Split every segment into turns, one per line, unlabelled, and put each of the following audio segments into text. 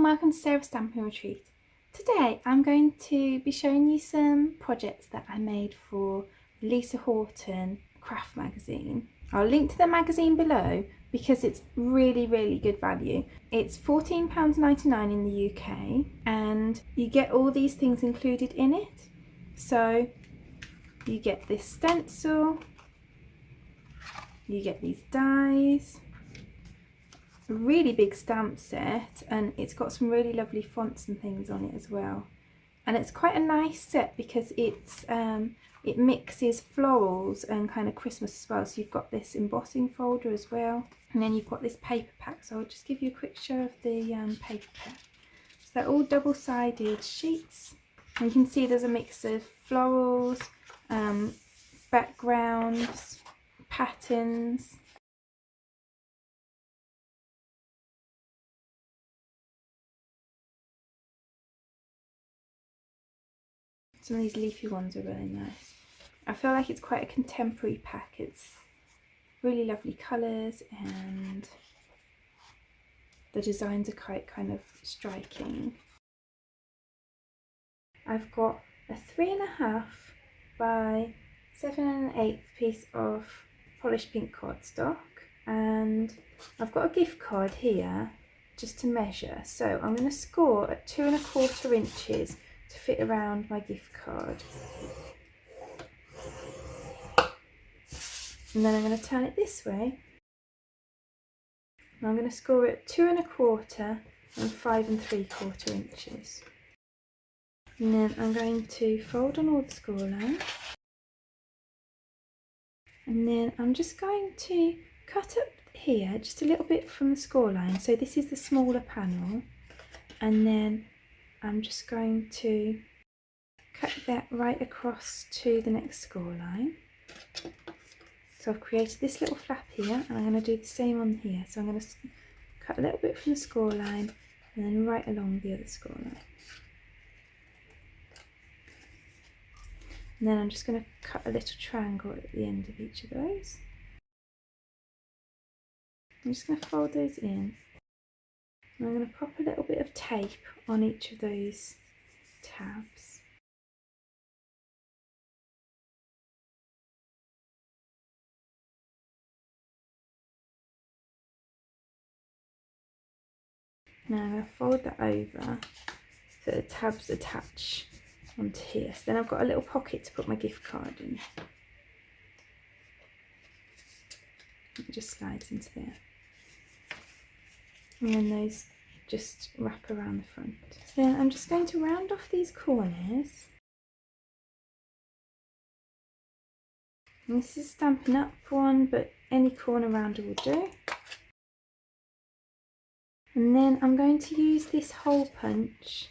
welcome to Sarah's Stamping Retreat. Today I'm going to be showing you some projects that I made for Lisa Horton craft magazine. I'll link to the magazine below because it's really good value. It's £14.99 in the UK and you get all these things included in it. So you get this stencil, you get these dies, a really big stamp set, and it's got some really lovely fonts and things on it as well. And it's quite a nice set because it mixes florals and kind of Christmas as well. So you've got this embossing folder as well, and then you've got this paper pack. So I'll just give you a quick show of the paper pack. So they're all double-sided sheets, and you can see there's a mix of florals, backgrounds, patterns. Some of these leafy ones are really nice. I feel like it's quite a contemporary pack. It's really lovely colours and the designs are quite kind of striking. I've got a 3.5 by 7 1/8 piece of polished pink cardstock, and I've got a gift card here just to measure. So I'm going to score at 2¼ inches to fit around my gift card. And then I'm going to turn it this way. And I'm going to score it at 2¼ and 5 3/4 inches. And then I'm going to fold on all the score lines. And then I'm just going to cut up here just a little bit from the score line. So this is the smaller panel. And then I'm just going to cut that right across to the next score line. So I've created this little flap here, and I'm going to do the same on here. So I'm going to cut a little bit from the score line and then right along the other score line. And then I'm just going to cut a little triangle at the end of each of those. I'm just going to fold those in. And I'm going to pop a little bit of tape on each of those tabs. Now I'm going to fold that over so the tabs attach onto here. So then I've got a little pocket to put my gift card in. It just slides into there. And then those just wrap around the front. So then I'm just going to round off these corners. And this is Stampin' Up one, but any corner rounder will do. And then I'm going to use this hole punch.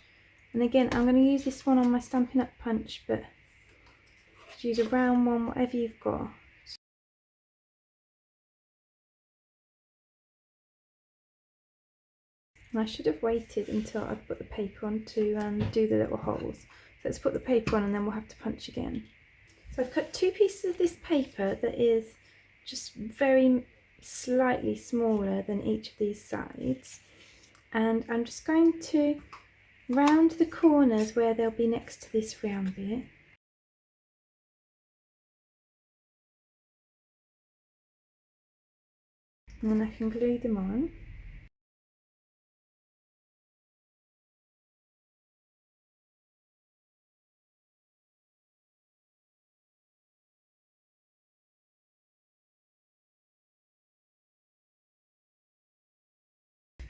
And again, I'm going to use this one on my Stampin' Up punch, but use a round one, whatever you've got. And I should have waited until I put the paper on to do the little holes. So let's put the paper on and then we'll have to punch again. So I've cut 2 pieces of this paper that is just very slightly smaller than each of these sides. And I'm just going to round the corners where they'll be next to this round bit. And then I can glue them on.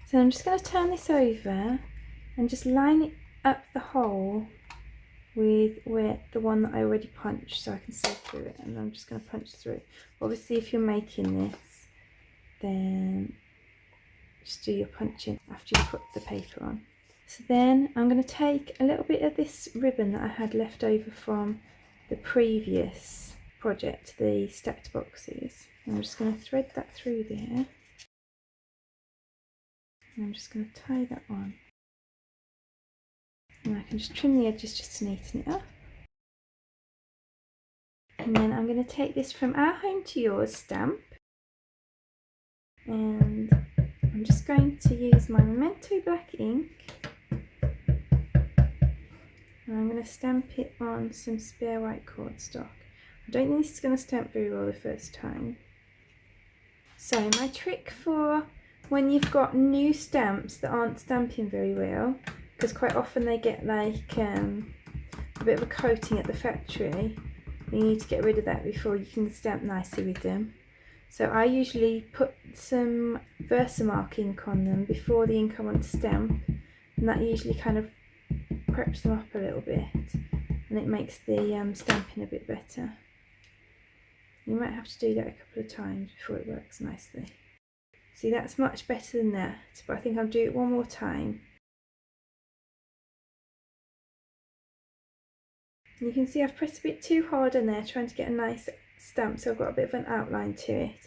So I'm just going to turn this over and just line it up the hole with the one that I already punched so I can see through it, and I'm just going to punch through. Obviously if you're making this, then just do your punching after you put the paper on. So then I'm going to take a little bit of this ribbon that I had left over from the previous project, the stacked boxes. And I'm just going to thread that through there. And I'm just going to tie that on. And I can just trim the edges just to neaten it up. And then I'm going to take this from Our Home to Yours stamp. And I'm just going to use my Memento black ink, and I'm going to stamp it on some spare white cardstock. I don't think this is going to stamp very well the first time. So my trick for when you've got new stamps that aren't stamping very well, because quite often they get like a bit of a coating at the factory, you need to get rid of that before you can stamp nicely with them. So I usually put some Versamark ink on them before the ink I want to stamp, and that usually kind of preps them up a little bit, and it makes the stamping a bit better. You might have to do that a couple of times before it works nicely. See, that's much better than that, but I think I'll do it one more time. And you can see I've pressed a bit too hard on there trying to get a nice stamp, so I've got a bit of an outline to it.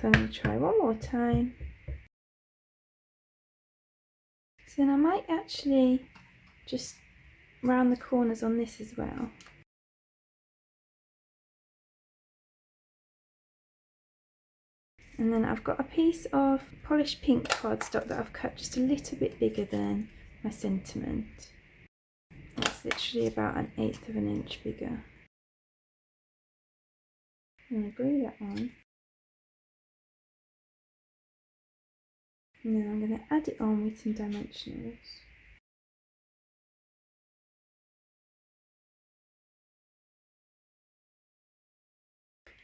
So I'm going to try one more time. So then I might actually just round the corners on this as well. And then I've got a piece of polished pink cardstock that I've cut just a little bit bigger than my sentiment. It's literally about 1/8 of an inch bigger. I'm going to glue that on. And then I'm going to add it on with some dimensionals.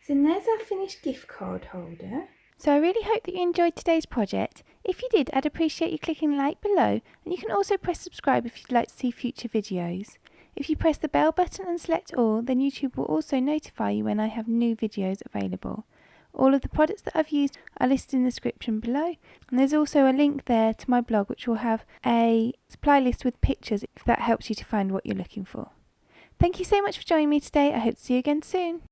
So there's our finished gift card holder. So I really hope that you enjoyed today's project. If you did, I'd appreciate you clicking like below, and you can also press subscribe if you'd like to see future videos. If you press the bell button and select all, then YouTube will also notify you when I have new videos available. All of the products that I've used are listed in the description below, and there's also a link there to my blog which will have a supply list with pictures if that helps you to find what you're looking for. Thank you so much for joining me today. I hope to see you again soon.